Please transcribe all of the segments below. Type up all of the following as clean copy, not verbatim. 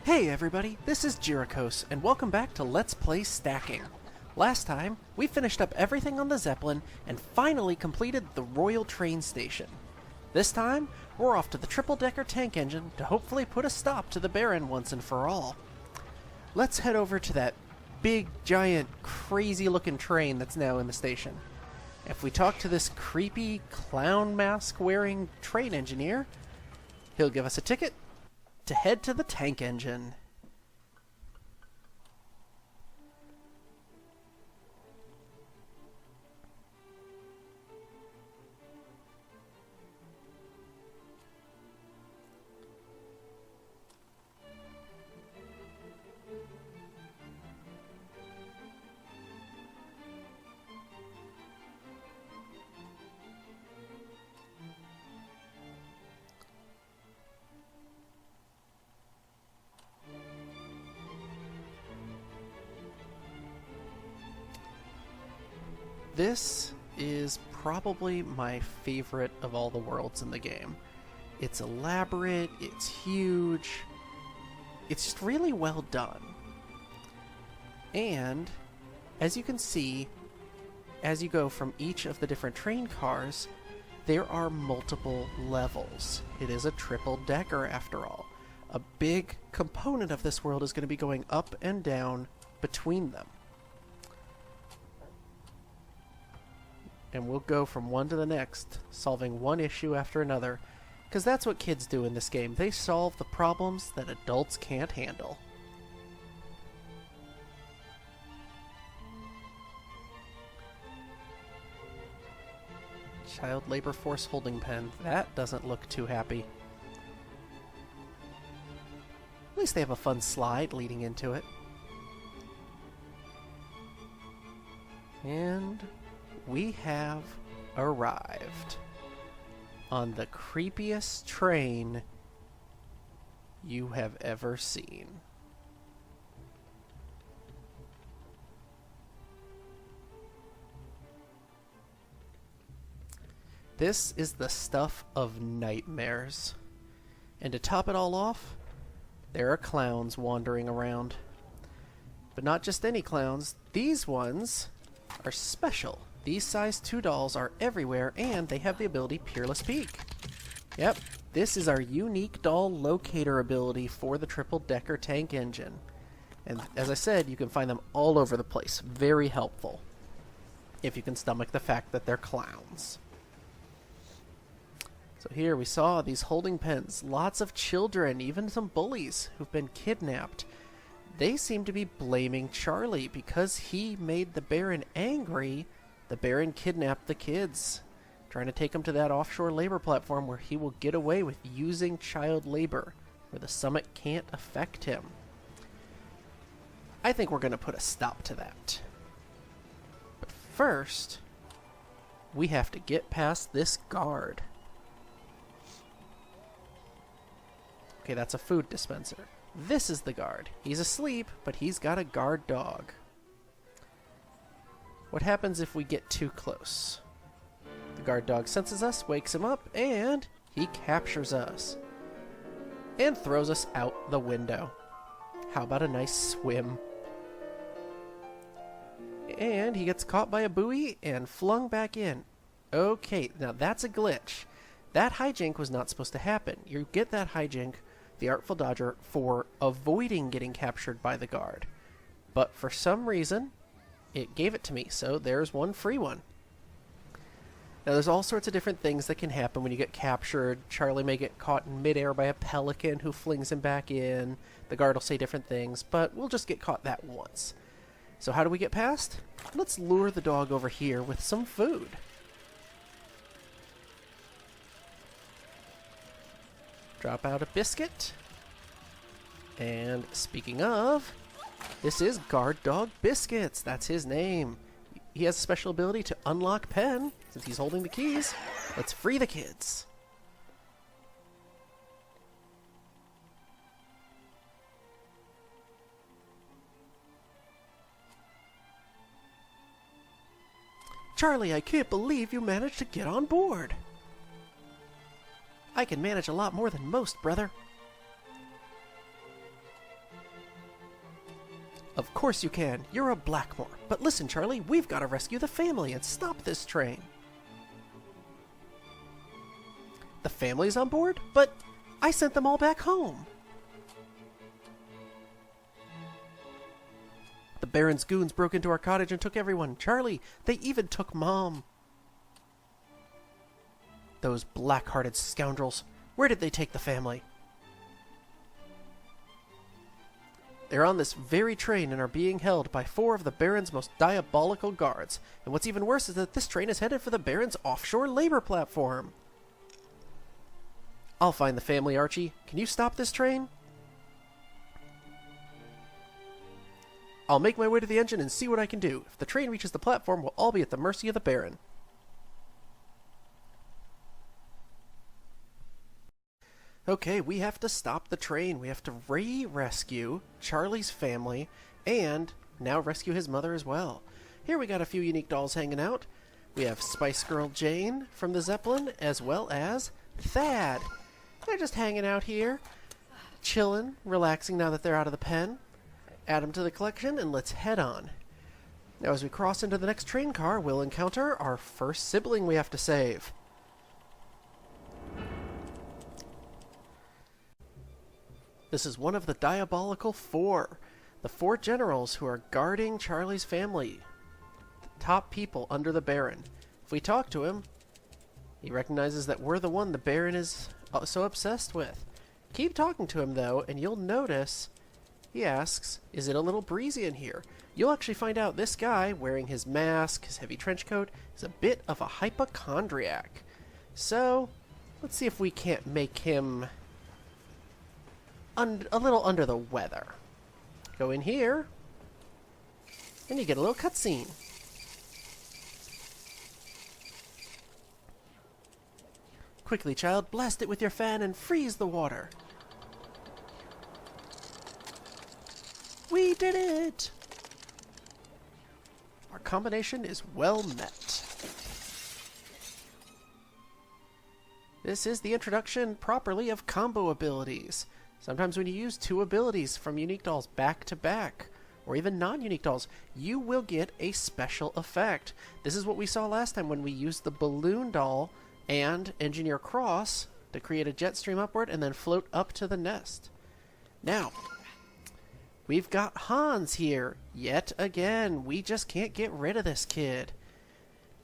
Hey everybody, this is Jirikos, and welcome back to Let's Play Stacking. Last time, we finished up everything on the Zeppelin and finally completed the Royal Train Station. This time, we're off to the triple-decker tank engine to hopefully put a stop to the Baron once and for all. Let's head over to that big, giant, crazy-looking train that's now in the station. If we talk to this creepy, clown mask-wearing train engineer, he'll give us a ticket to head to the tank engine. This is probably my favorite of all the worlds in the game. It's elaborate, it's huge, it's just really well done. And, as you can see, as you go from each of the different train cars, there are multiple levels. It is a triple-decker after all. A big component of this world is going to be going up and down between them. And we'll go from one to the next, solving one issue after another, because that's what kids do in this game. They solve the problems that adults can't handle. Child labor force holding pen. That doesn't look too happy. At least they have a fun slide leading into it. And we have arrived on the creepiest train you have ever seen. This is the stuff of nightmares. And to top it all off, there are clowns wandering around. But not just any clowns. These ones are special. These size 2 dolls are everywhere, and they have the ability Peerless Peek. Yep, this is our unique doll locator ability for the triple-decker tank engine. And as I said, you can find them all over the place. Very helpful, if you can stomach the fact that they're clowns. So here we saw these holding pens. Lots of children, even some bullies who've been kidnapped. They seem to be blaming Charlie because he made the Baron angry. The Baron kidnapped the kids, trying to take them to that offshore labor platform where he will get away with using child labor, where the summit can't affect him. I think we're going to put a stop to that. But first, we have to get past this guard. Okay, that's a food dispenser. This is the guard. He's asleep, but he's got a guard dog. What happens if we get too close? The guard dog senses us, wakes him up, and he captures us. And throws us out the window. How about a nice swim? And he gets caught by a buoy and flung back in. Okay, now that's a glitch. That hijink was not supposed to happen. You get that hijink, the Artful Dodger, for avoiding getting captured by the guard. But for some reason, it gave it to me, so there's one free one. Now there's all sorts of different things that can happen when you get captured. Charlie may get caught in midair by a pelican who flings him back in. The guard will say different things, but we'll just get caught that once. So how do we get past? Let's lure the dog over here with some food. Drop out a biscuit. And speaking of, this is Guard Dog Biscuits. That's his name. He has a special ability to unlock pen, since he's holding the keys. Let's free the kids. Charlie, I can't believe you managed to get on board. I can manage a lot more than most, brother. Of course you can. You're a Blackmore. But listen, Charlie, we've got to rescue the family and stop this train. The family's on board? But I sent them all back home. The Baron's goons broke into our cottage and took everyone. Charlie, they even took Mom. Those black-hearted scoundrels. Where did they take the family? They're on this very train and are being held by 4 of the Baron's most diabolical guards. And what's even worse is that this train is headed for the Baron's offshore labor platform. I'll find the family, Archie. Can you stop this train? I'll make my way to the engine and see what I can do. If the train reaches the platform, we'll all be at the mercy of the Baron. Okay, we have to stop the train. We have to rescue Charlie's family and now rescue his mother as well. Here we got a few unique dolls hanging out. We have Spice Girl Jane from the Zeppelin as well as Thad. They're just hanging out here, chilling, relaxing now that they're out of the pen. Add them to the collection and let's head on. Now as we cross into the next train car, we'll encounter our first sibling we have to save. This is one of the Diabolical 4, the 4 generals who are guarding Charlie's family, the top people under the Baron. If we talk to him, he recognizes that we're the one the Baron is so obsessed with. Keep talking to him though, and you'll notice he asks, is it a little breezy in here? You'll actually find out this guy, wearing his mask, his heavy trench coat, is a bit of a hypochondriac. So, let's see if we can't make him a little under the weather. Go in here, and you get a little cutscene. Quickly, child, blast it with your fan and freeze the water. We did it! Our combination is well met. This is the introduction properly of combo abilities. Sometimes when you use 2 abilities from unique dolls back to back, or even non-unique dolls, you will get a special effect. This is what we saw last time when we used the balloon doll and Engineer Cross to create a jet stream upward and then float up to the nest. Now, we've got Hans here yet again. We just can't get rid of this kid.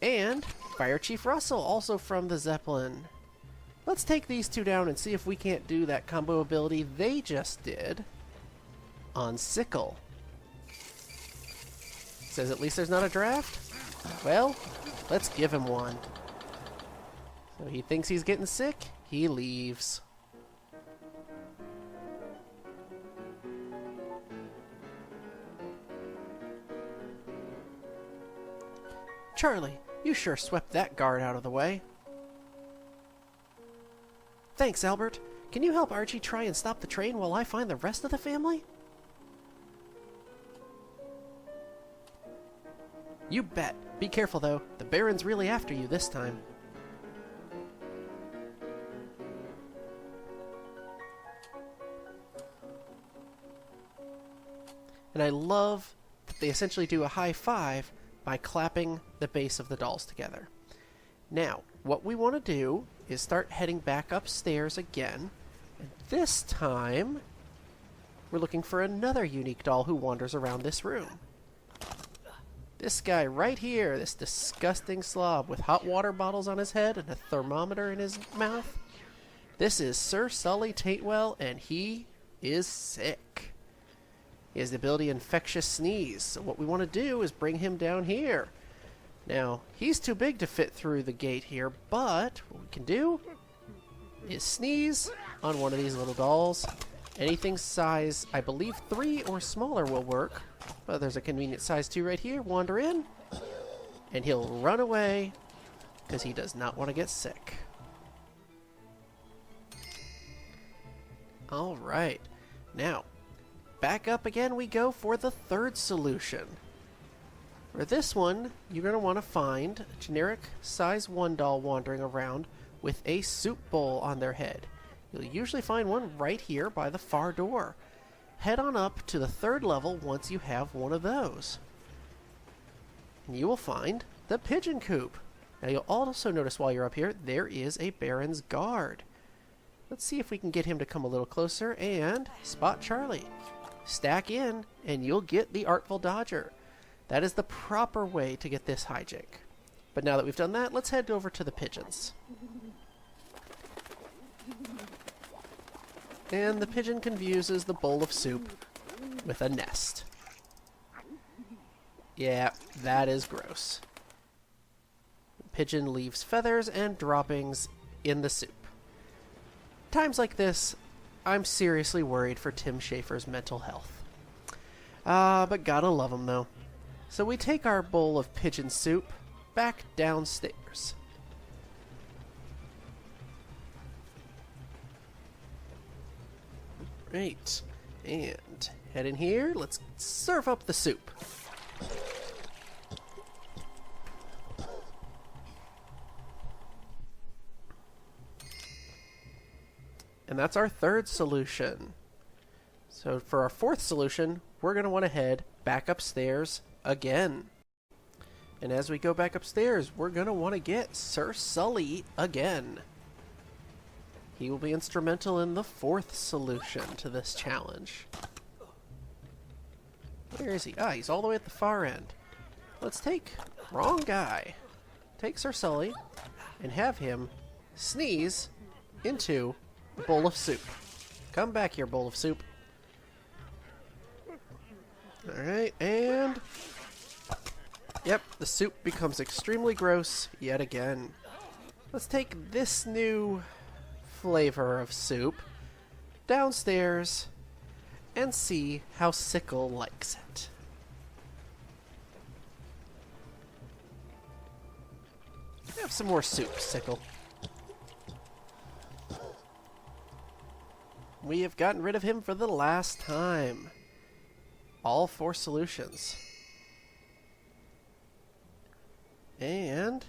And Fire Chief Russell, also from the Zeppelin. Let's take these 2 down and see if we can't do that combo ability they just did on Sickle. Says at least there's not a draft? Well, let's give him one. So he thinks he's getting sick, he leaves. Charlie, you sure swept that guard out of the way. Thanks, Albert. Can you help Archie try and stop the train while I find the rest of the family? You bet. Be careful, though. The Baron's really after you this time. And I love that they essentially do a high five by clapping the base of the dolls together. Now, what we want to do is start heading back upstairs again. And this time, we're looking for another unique doll who wanders around this room. This guy right here, this disgusting slob with hot water bottles on his head and a thermometer in his mouth. This is Sir Sully Tatewell, and he is sick. He has the ability Infectious Sneeze, so what we want to do is bring him down here. Now, he's too big to fit through the gate here, but what we can do is sneeze on one of these little dolls. Anything size, I believe 3 or smaller will work. But there's a convenient size 2 right here. Wander in, and he'll run away because he does not want to get sick. Alright, now, back up again we go for the 3rd solution. For this one, you're going to want to find a generic size 1 doll wandering around with a soup bowl on their head. You'll usually find one right here by the far door. head on up to the 3rd level once you have one of those. And you will find the pigeon coop. Now you'll also notice while you're up here, there is a Baron's Guard. Let's see if we can get him to come a little closer and spot Charlie. Stack in and you'll get the Artful Dodger. That is the proper way to get this hijink. But now that we've done that, let's head over to the pigeons. And the pigeon confuses the bowl of soup with a nest. Yeah, that is gross. The pigeon leaves feathers and droppings in the soup. Times like this, I'm seriously worried for Tim Schafer's mental health. But gotta love him though. So we take our bowl of pigeon soup back downstairs. Right, and head in here. Let's serve up the soup. And that's our 3rd solution. So for our 4th solution, we're going to want to head back upstairs again. And as we go back upstairs, we're going to want to get Sir Sully again. He will be instrumental in the 4th solution to this challenge. Where is he? Ah, he's all the way at the far end. Let's take... Wrong guy. Take Sir Sully and have him sneeze into a bowl of soup. Come back here, bowl of soup. Alright, and... Yep, the soup becomes extremely gross yet again. Let's take this new flavor of soup downstairs and see how Sickle likes it. Have some more soup, Sickle. We have gotten rid of him for the last time. All 4 solutions. And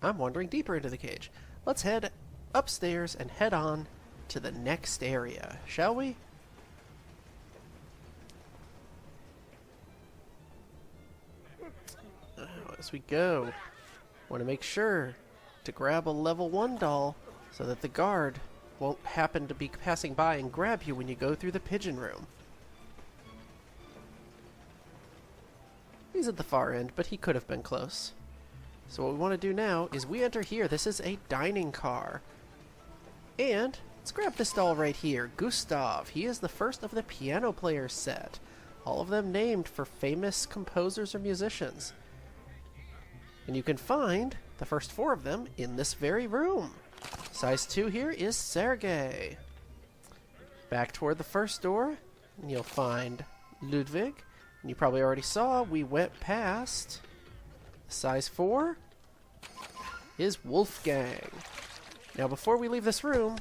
I'm wandering deeper into the cage. Let's head upstairs and head on to the next area, shall we? As we go, want to make sure to grab a level 1 doll so that the guard won't happen to be passing by and grab you when you go through the pigeon room. He's at the far end, but he could have been close. So what we want to do now is we enter here. This is a dining car. And let's grab this doll right here, Gustav. He is the first of the piano players set. All of them named for famous composers or musicians. And you can find the first 4 of them in this very room. Size 2 here is Sergei. Back toward the first door, and you'll find Ludwig. And you probably already saw we went past size 4 is Wolfgang. Now before we leave this room,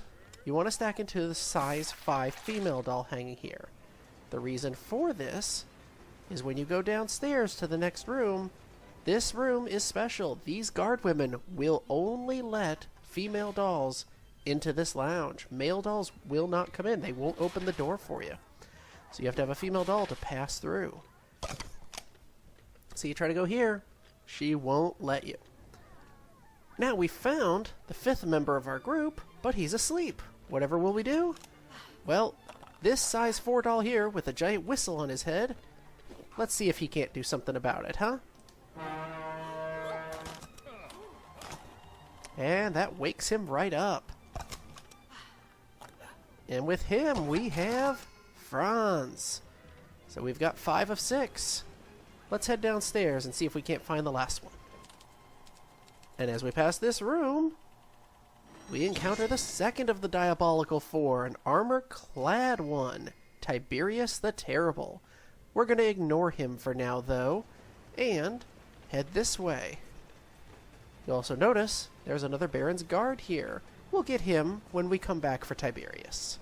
you want to stack into the size 5 female doll hanging here. The reason for this is when you go downstairs to the next room, this room is special. These guard women will only let female dolls into this lounge. Male dolls will not come in. They won't open the door for you. So you have to have a female doll to pass through. So you try to go here, she won't let you. Now we found the 5th member of our group, but he's asleep. Whatever will we do? Well, this size 4 doll here with a giant whistle on his head, let's see if he can't do something about it, huh? And that wakes him right up. And with him we have Franz. So we've got 5 of 6. Let's head downstairs and see if we can't find the last one. And as we pass this room, we encounter the second of the Diabolical 4, an armor-clad one, Tiberius the Terrible. We're going to ignore him for now, though, and head this way. You'll also notice there's another Baron's Guard here. We'll get him when we come back for Tiberius.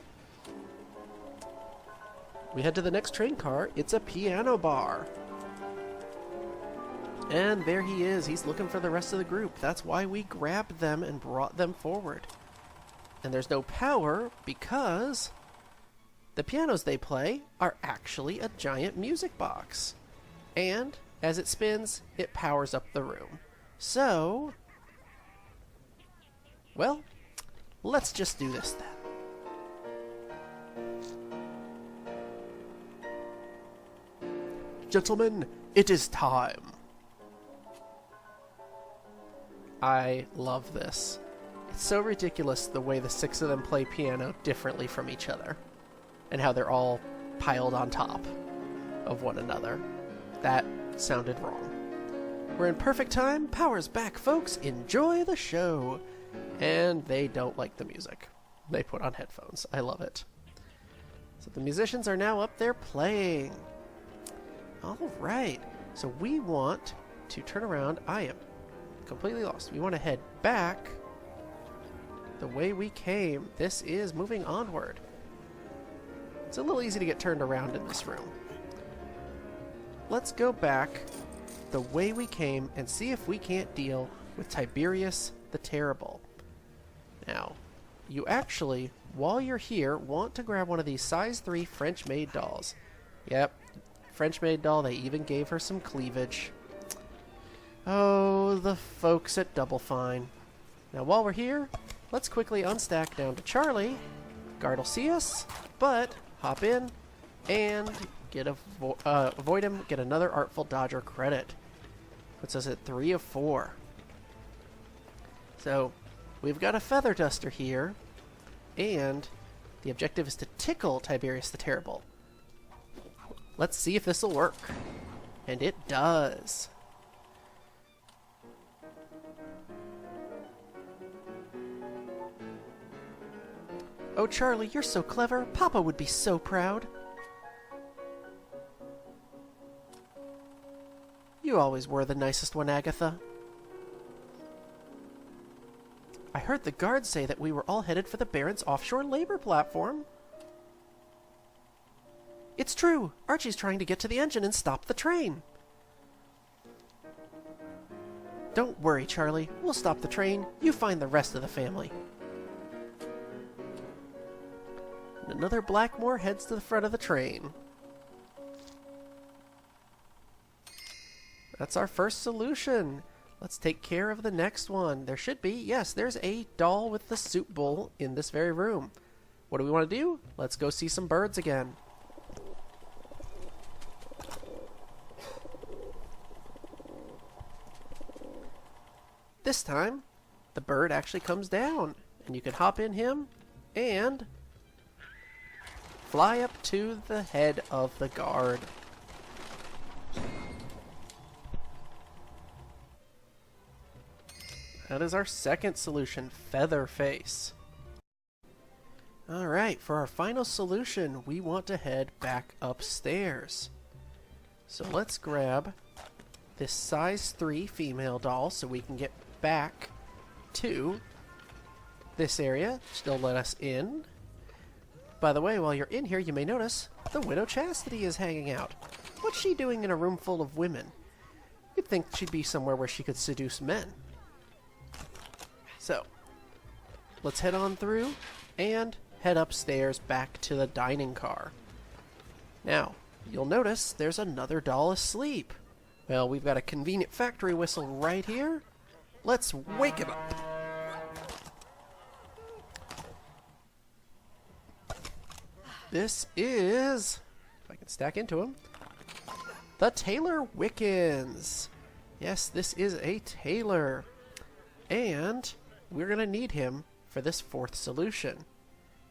We head to the next train car. It's a piano bar. And there he is. He's looking for the rest of the group. That's why we grabbed them and brought them forward. And there's no power because The pianos they play are actually a giant music box. And as it spins, it powers up the room. So, well, let's just do this then. Gentlemen, it is time. I love this. It's so ridiculous the way the 6 of them play piano differently from each other, and how they're all piled on top of one another. That sounded wrong. We're in perfect time. Power's back, folks. Enjoy the show. And they don't like the music. They put on headphones. I love it. So the musicians are now up there playing. All right. So we want to turn around. I am completely lost. We want to head back the way we came. This is moving onward. It's a little easy to get turned around in this room. Let's go back the way we came and see if we can't deal with Tiberius the Terrible. Now, you actually, while you're here, want to grab one of these size 3 French-made dolls. Yep, French-made doll. They even gave her some cleavage. Oh, the folks at Double Fine. Now, while we're here, let's quickly unstack down to Charlie. Guard will see us, but hop in and get avoid him, get another Artful Dodger credit. Puts us at 3 of 4. So, we've got a Feather Duster here, and the objective is to tickle Tiberius the Terrible. Let's see if this will work. And it does. Oh, Charlie, you're so clever. Papa would be so proud. You always were the nicest one, Agatha. I heard the guards say that we were all headed for the Baron's offshore labor platform. It's true. Archie's trying to get to the engine and stop the train. Don't worry, Charlie. We'll stop the train. You find the rest of the family. And another Blackmore heads to the front of the train. That's our first solution. Let's take care of the next one. There should be, yes, there's a doll with the soup bowl in this very room. What do we want to do? Let's go see some birds again. This time, the bird actually comes down, and you can hop in him and fly up to the head of the guard. That is our second solution, Featherface. Alright, for our final solution, we want to head back upstairs. So let's grab this size 3 female doll so we can get back to this area. Still let us in. By the way, while you're in here, you may notice the Widow Chastity is hanging out. What's she doing in a room full of women? You'd think she'd be somewhere where she could seduce men. So, let's head on through and head upstairs back to the dining car. Now, you'll notice there's another doll asleep. Well, we've got a convenient factory whistle right here. Let's wake him up. This is, if I can stack into him, the Tailor Wickens. Yes, this is a tailor. And we're going to need him for this fourth solution.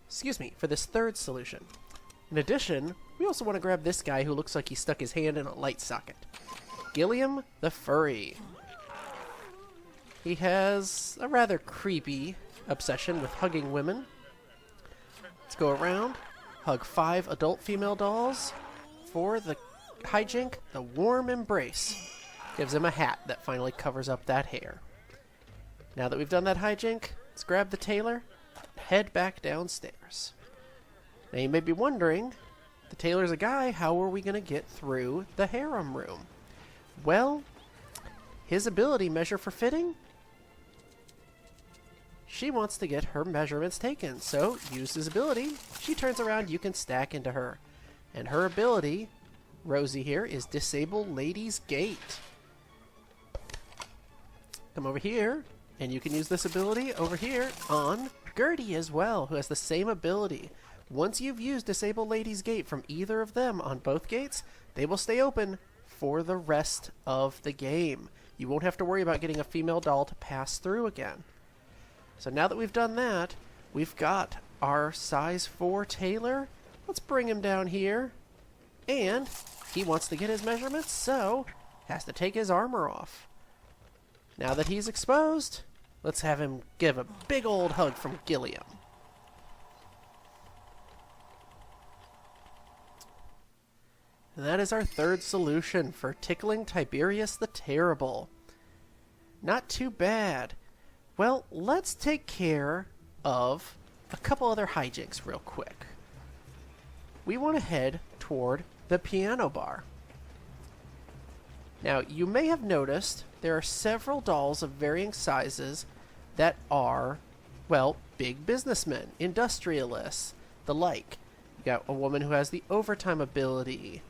Excuse me, for this third solution. In addition, we also want to grab this guy who looks like he stuck his hand in a light socket. Gilliam the Furry. He has a rather creepy obsession with hugging women. Let's go around, hug 5 adult female dolls for the hijink, the warm embrace. Gives him a hat that finally covers up that hair. Now that we've done that hijink, let's grab the tailor and head back downstairs. Now you may be wondering, the tailor's a guy, how are we going to get through the harem room? Well, his ability measure for fitting she wants to get her measurements taken. So use his ability. She turns around, you can stack into her. And her ability, Rosie here, is Disable Lady's Gate. Come over here, and you can use this ability over here on Gertie as well, who has the same ability. Once you've used Disable Lady's Gate from either of them on both gates, they will stay open for the rest of the game. You won't have to worry about getting a female doll to pass through again. So now that we've done that, we've got our size 4 Taylor. Let's bring him down here. And he wants to get his measurements, so has to take his armor off. Now that he's exposed, let's have him give a big old hug from Gilliam. And that is our third solution for tickling Tiberius the Terrible. Not too bad. Well, let's take care of a couple other hijinks real quick. We want to head toward the piano bar. Now, you may have noticed there are several dolls of varying sizes that are, well, big businessmen, industrialists, the like. You got a woman who has the overtime ability.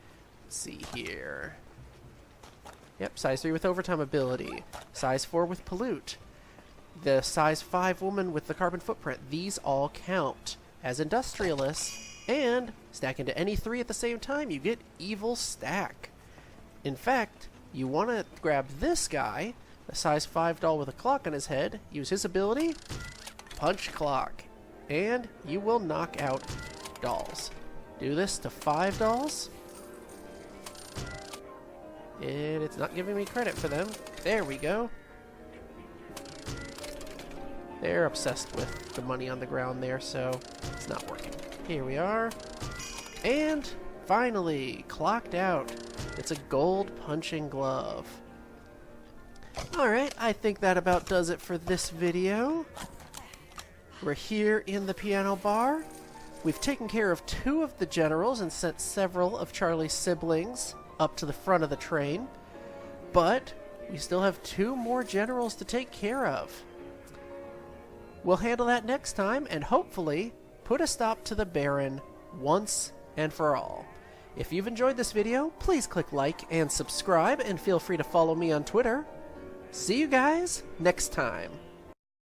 Let's see here. Yep, size 3 with overtime ability. Size 4 with pollute. The size 5 woman with the carbon footprint. These all count as industrialists. And stack into any 3 at the same time, you get evil stack. In fact, you want to grab this guy, the size 5 doll with a clock on his head, use his ability, punch clock, and you will knock out dolls. Do this to 5 dolls. And it's not giving me credit for them. There we go. They're obsessed with the money on the ground there, so it's not working. Here we are. And finally, clocked out. It's a gold punching glove. Alright, I think that about does it for this video. We're here in the piano bar. We've taken care of 2 of the generals and sent several of Charlie's siblings up to the front of the train. But we still have 2 more generals to take care of. We'll handle that next time and hopefully put a stop to the Baron once and for all. If you've enjoyed this video, please click like and subscribe, and feel free to follow me on Twitter. See you guys next time.